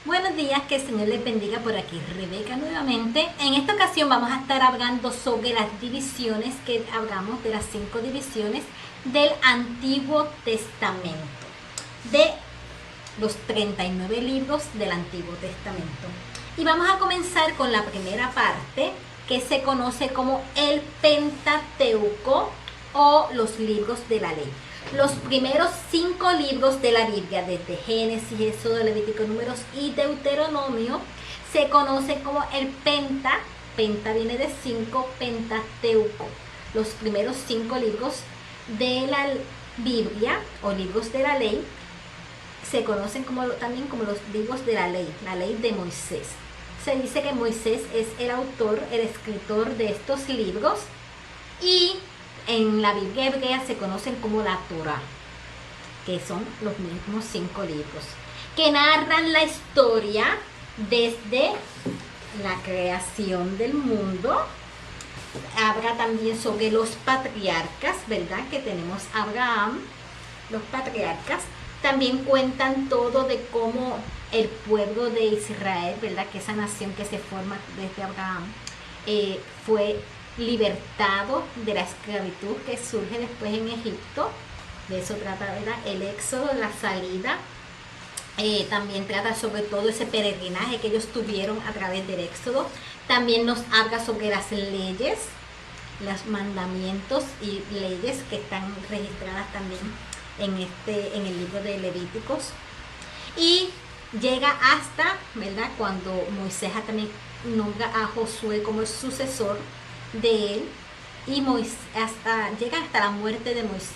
Buenos días, que el Señor les bendiga. Por aquí Rebeca nuevamente. En esta ocasión vamos a estar hablando sobre las divisiones que hablamos de las 5 divisiones del Antiguo Testamento, de los 39 libros del Antiguo Testamento. Y vamos a comenzar con la primera parte, que se conoce como el Pentateuco o los libros de la ley. Los primeros 5 libros de la Biblia, desde Génesis, Éxodo, Levítico, Números y Deuteronomio, se conocen como el Penta viene de 5, Pentateuco. Los primeros 5 libros de la Biblia o libros de la ley se conocen también como los libros de la ley de Moisés. Se dice que Moisés es el autor, el escritor de estos libros, y en la Biblia hebrea se conocen como la Torá, que son los mismos 5 libros, que narran la historia desde la creación del mundo. Habla también sobre los patriarcas, ¿verdad? Que tenemos a Abraham, los patriarcas. También cuentan todo de cómo el pueblo de Israel, ¿verdad? Que esa nación que se forma desde Abraham, fue libertado de la esclavitud que surge después en Egipto. De eso trata, ¿verdad? El éxodo, la salida. También trata sobre todo ese peregrinaje que ellos tuvieron a través del éxodo. También nos habla sobre las leyes, los mandamientos y leyes que están registradas también en el libro de Levíticos. Y llega hasta, ¿verdad?, cuando Moisés también nombra a Josué como el sucesor de él, y llega hasta la muerte de Moisés,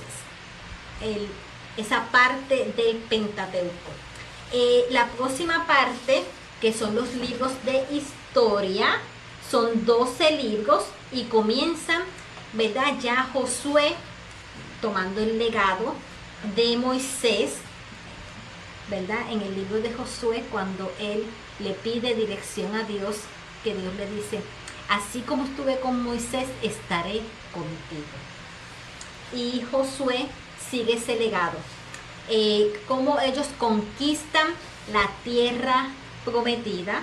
esa parte del Pentateuco. La próxima parte, que son los libros de historia, son 12 libros y comienzan, ¿verdad?, ya Josué tomando el legado de Moisés, ¿verdad? En el libro de Josué, cuando él le pide dirección a Dios, que Dios le dice: así como estuve con Moisés, estaré contigo. Y Josué sigue ese legado. Cómo ellos conquistan la tierra prometida,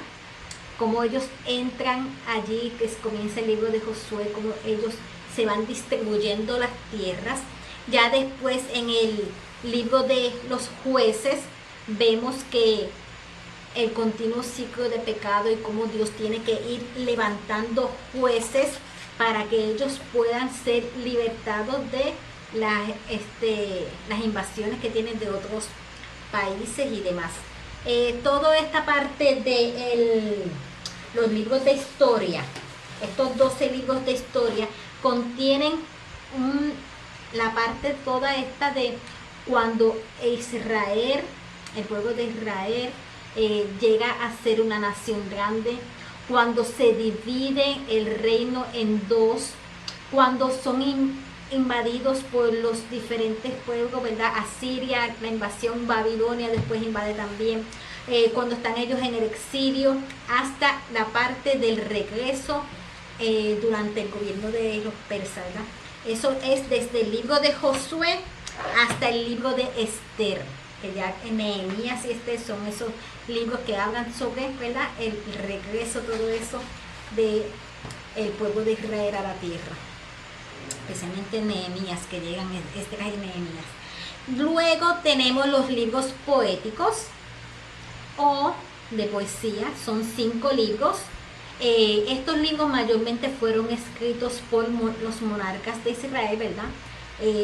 cómo ellos entran allí, que comienza el libro de Josué, cómo ellos se van distribuyendo las tierras. Ya después, en el libro de los jueces, vemos que el continuo ciclo de pecado y cómo Dios tiene que ir levantando jueces para que ellos puedan ser libertados de las invasiones que tienen de otros países y demás. Toda esta parte de los libros de historia, estos 12 libros de historia, contienen la parte toda esta de cuando Israel, el pueblo de Israel, llega a ser una nación grande, cuando se divide el reino en dos, cuando son invadidos por los diferentes pueblos, ¿verdad? Asiria, la invasión, Babilonia después invade también, cuando están ellos en el exilio, hasta la parte del regreso durante el gobierno de los persas, ¿verdad? Eso es desde el libro de Josué hasta el libro de Esther, que ya en Nehemías y Esther son esos libros que hablan sobre, ¿verdad?, el regreso, todo eso de el pueblo de Israel a la tierra, especialmente Nehemías, que llegan Esther y Nehemías. Luego tenemos los libros poéticos o de poesía, son 5 libros. Estos libros mayormente fueron escritos por los monarcas de Israel, ¿verdad?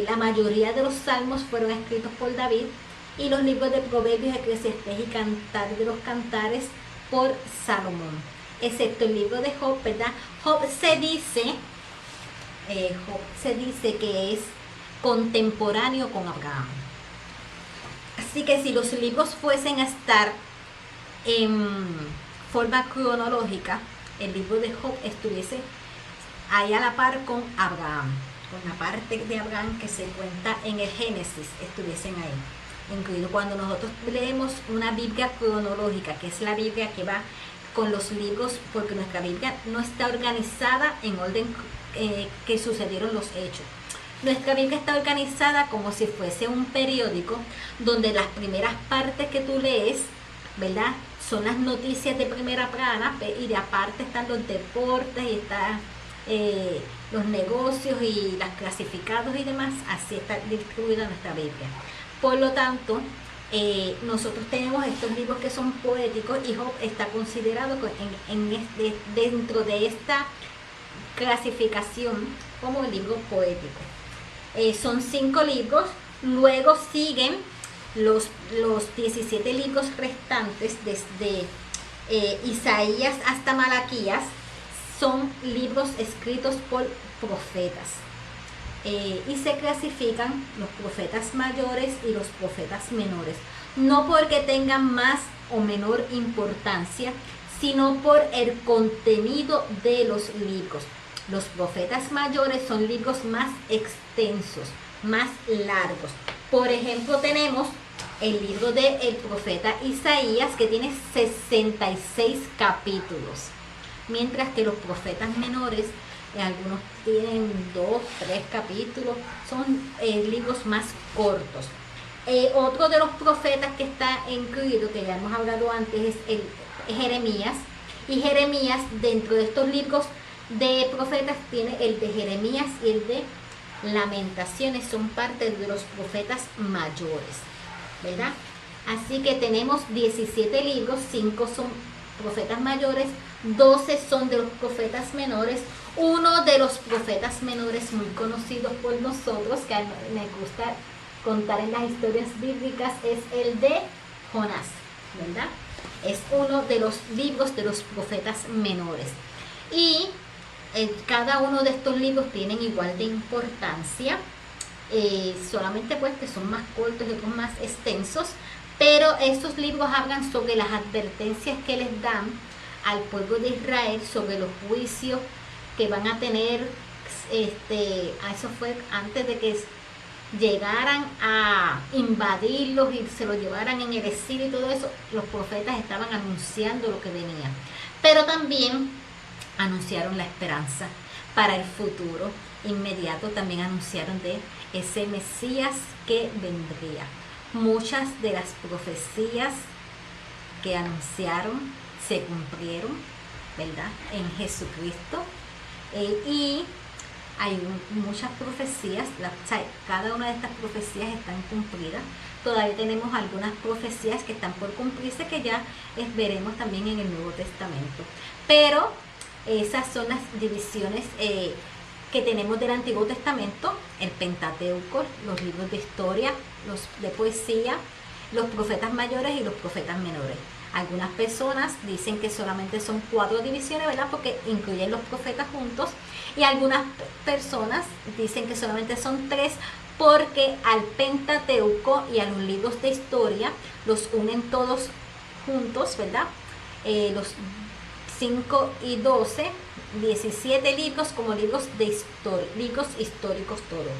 La mayoría de los salmos fueron escritos por David, y los libros de Proverbios, Eclesiastés y Cantar de los Cantares por Salomón, excepto el libro de Job, ¿verdad? Job se dice que es contemporáneo con Abraham. Así que si los libros fuesen a estar en forma cronológica, el libro de Job estuviese ahí a la par con Abraham, con la parte de Abraham que se cuenta en el Génesis, estuviesen ahí incluido. Cuando nosotros leemos una Biblia cronológica, que es la Biblia que va con los libros, porque nuestra Biblia no está organizada en orden que sucedieron los hechos. Nuestra Biblia está organizada como si fuese un periódico, donde las primeras partes que tú lees, ¿verdad?, son las noticias de primera plana, y de aparte están los deportes y están los negocios y las clasificados y demás. Así está distribuida nuestra Biblia. Por lo tanto, nosotros tenemos estos libros que son poéticos y Job está considerado dentro de esta clasificación como libro poético. Son 5 libros, luego siguen los 17 libros restantes desde Isaías hasta Malaquías. Son libros escritos por profetas. Y se clasifican los profetas mayores y los profetas menores, no porque tengan más o menor importancia, sino por el contenido de los libros. Los profetas mayores son libros más extensos, más largos. Por ejemplo, tenemos el libro del profeta Isaías, que tiene 66 capítulos, mientras que los profetas menores, algunos tienen 2, 3 capítulos, son libros más cortos. Otro de los profetas que está incluido, que ya hemos hablado antes, es Jeremías. Y Jeremías, dentro de estos libros de profetas, tiene el de Jeremías y el de Lamentaciones, son parte de los profetas mayores, ¿verdad? Así que tenemos 17 libros, 5 son profetas mayores, 12 son de los profetas menores. Uno de los profetas menores muy conocidos por nosotros, que me gusta contar en las historias bíblicas, es el de Jonás, ¿verdad? Es uno de los libros de los profetas menores. Y cada uno de estos libros tienen igual de importancia, solamente pues que son más cortos y otros más extensos, pero estos libros hablan sobre las advertencias que les dan al pueblo de Israel sobre los juicios que van a tener. Eso fue antes de que llegaran a invadirlos y se lo llevaran en el exilio y todo eso. Los profetas estaban anunciando lo que venía, pero también anunciaron la esperanza para el futuro inmediato. También anunciaron de ese Mesías que vendría. Muchas de las profecías que anunciaron se cumplieron, ¿verdad?, en Jesucristo. Y hay muchas profecías, cada una de estas profecías están cumplidas. Todavía tenemos algunas profecías que están por cumplirse, que ya veremos también en el Nuevo Testamento. Pero esas son las divisiones que tenemos del Antiguo Testamento: el Pentateuco, los libros de historia, los de poesía, los profetas mayores y los profetas menores. Algunas personas dicen que solamente son 4 divisiones, ¿verdad?, porque incluyen los profetas juntos. Y algunas personas dicen que solamente son 3, porque al Pentateuco y a los libros de historia los unen todos juntos, ¿verdad? Los 5 y 12, 17 libros como libros de historia, libros históricos todos.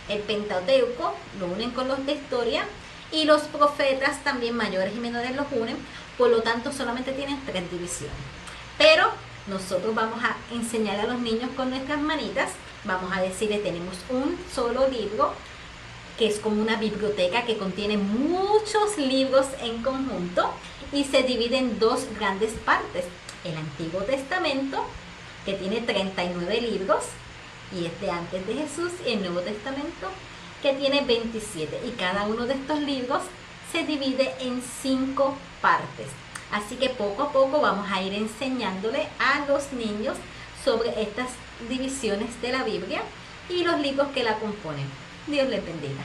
El Pentateuco lo unen con los de historia, y los profetas también mayores y menores los unen. Por lo tanto, solamente tienen 3 divisiones. Pero nosotros vamos a enseñar a los niños con nuestras manitas. Vamos a decirle: tenemos un solo libro, que es como una biblioteca que contiene muchos libros en conjunto, y se divide en 2 grandes partes: el Antiguo Testamento, que tiene 39 libros y es de antes de Jesús, y el Nuevo Testamento, que tiene 27, y cada uno de estos libros se divide en 5 partes. Así que poco a poco vamos a ir enseñándole a los niños sobre estas divisiones de la Biblia y los libros que la componen. Dios les bendiga.